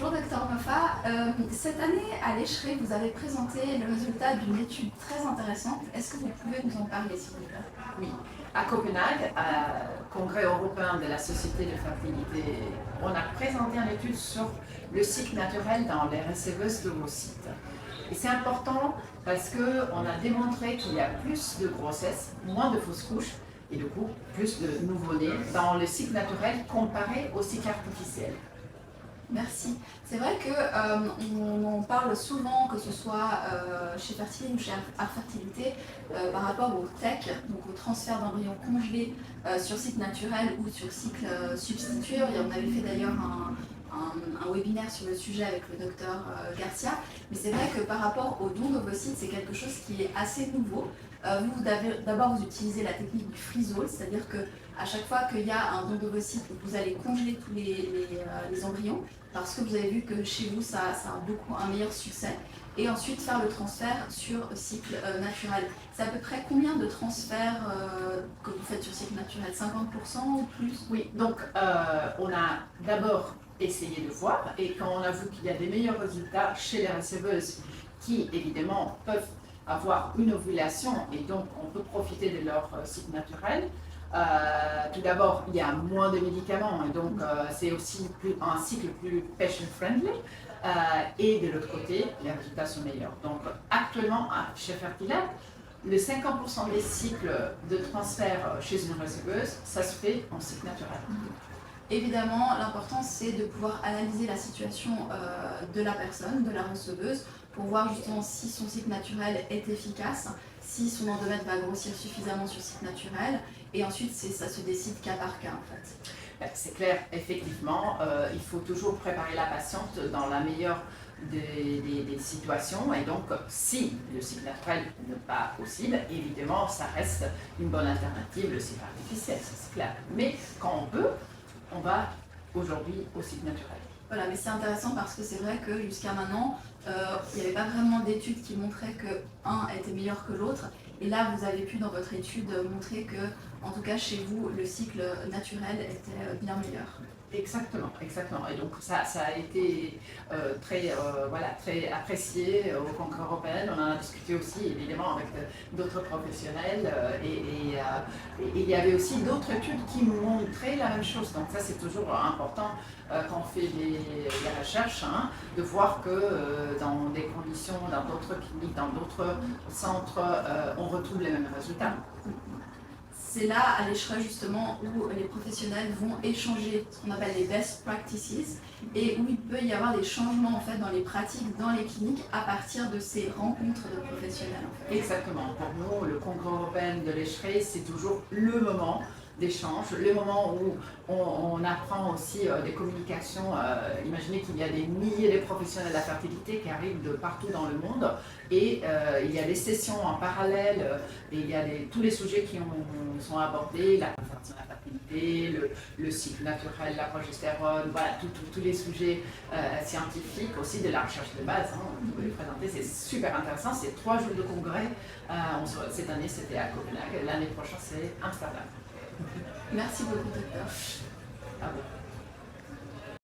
Bonjour Dr Moffat. Cette année à l'Escherey, vous avez présenté le résultat d'une étude très intéressante. Est-ce que vous pouvez nous en parler s'il vous plaît? Oui, à Copenhague, au Congrès européen de la Société de fertilité, on a présenté une étude sur le cycle naturel dans les receveuses d'ovocytes. Et c'est important parce qu'on a démontré qu'il y a plus de grossesses, moins de fausses couches et du coup plus de nouveau-nés dans le cycle naturel comparé au cycle artificiel. Merci. C'est vrai qu'on en parle souvent, que ce soit chez Fertiline ou chez Fertilité, par rapport au TEC, donc au transfert d'embryons congelés sur cycle naturel ou sur cycle substitué. Et on avait fait d'ailleurs un webinaire sur le sujet avec le docteur Garcia. Mais c'est vrai que par rapport au don d'ovocytes, c'est quelque chose qui est assez nouveau. D'abord, vous utilisez la technique du freeze-all, c'est-à-dire qu'à chaque fois qu'il y a un don d'ovocytes, vous allez congeler tous les embryons, parce que vous avez vu que chez vous, ça a un meilleur succès. Et ensuite, faire le transfert sur cycle naturel. C'est à peu près combien de transferts que vous faites sur cycle naturel? 50% ou plus? Oui, donc on a d'abord essayé de voir, et quand on a vu qu'il y a des meilleurs résultats chez les receveuses qui, évidemment, peuvent avoir une ovulation et donc on peut profiter de leur cycle naturel. Tout d'abord, il y a moins de médicaments et donc c'est aussi un cycle plus patient-friendly. Et de l'autre côté, les résultats sont meilleurs. Donc actuellement, chez Fertilab, le 50% des cycles de transfert chez une receveuse, ça se fait en cycle naturel. Évidemment, l'important c'est de pouvoir analyser la situation de la personne, de la receveuse, pour voir justement si son cycle naturel est efficace, si son endomètre va grossir suffisamment sur cycle naturel, et ensuite ça se décide cas par cas en fait. C'est clair, effectivement, il faut toujours préparer la patiente dans la meilleure des situations, et donc si le cycle naturel n'est pas possible, évidemment ça reste une bonne alternative, le cycle artificiel, c'est clair. Mais quand on peut, on va aujourd'hui au cycle naturel. Voilà, mais c'est intéressant parce que c'est vrai que jusqu'à maintenant, il n'y avait pas vraiment d'études qui montraient qu'un était meilleur que l'autre. Et là, vous avez pu dans votre étude montrer que, en tout cas chez vous, le cycle naturel était bien meilleur. Exactement, exactement. Et donc ça a été très apprécié au Congrès européen. On en a discuté aussi évidemment avec d'autres professionnels et il y avait aussi d'autres études qui montraient la même chose. Donc ça c'est toujours important quand on fait des recherches, hein, de voir que dans des conditions, dans d'autres cliniques, dans d'autres centres, on retrouve les mêmes résultats. C'est là, à l'Escherey justement, où les professionnels vont échanger ce qu'on appelle les best practices et où il peut y avoir des changements en fait dans les pratiques, dans les cliniques, à partir de ces rencontres de professionnels. En fait. Exactement. Pour nous, le Congrès européen de l'Escherey, c'est toujours le moment d'échange, le moment où on apprend aussi des communications. Imaginez qu'il y a des milliers de professionnels de la fertilité qui arrivent de partout dans le monde et il y a des sessions en parallèle et il y a tous les sujets qui sont abordés, la conversion à la fertilité, le cycle naturel, la progestérone, voilà, tous les sujets scientifiques, aussi de la recherche de base. Hein, on peut les présenter, c'est super intéressant. C'est 3 jours de congrès. Cette année, c'était à Copenhague. L'année prochaine, c'est Amsterdam. Merci beaucoup, docteur. Ah bon.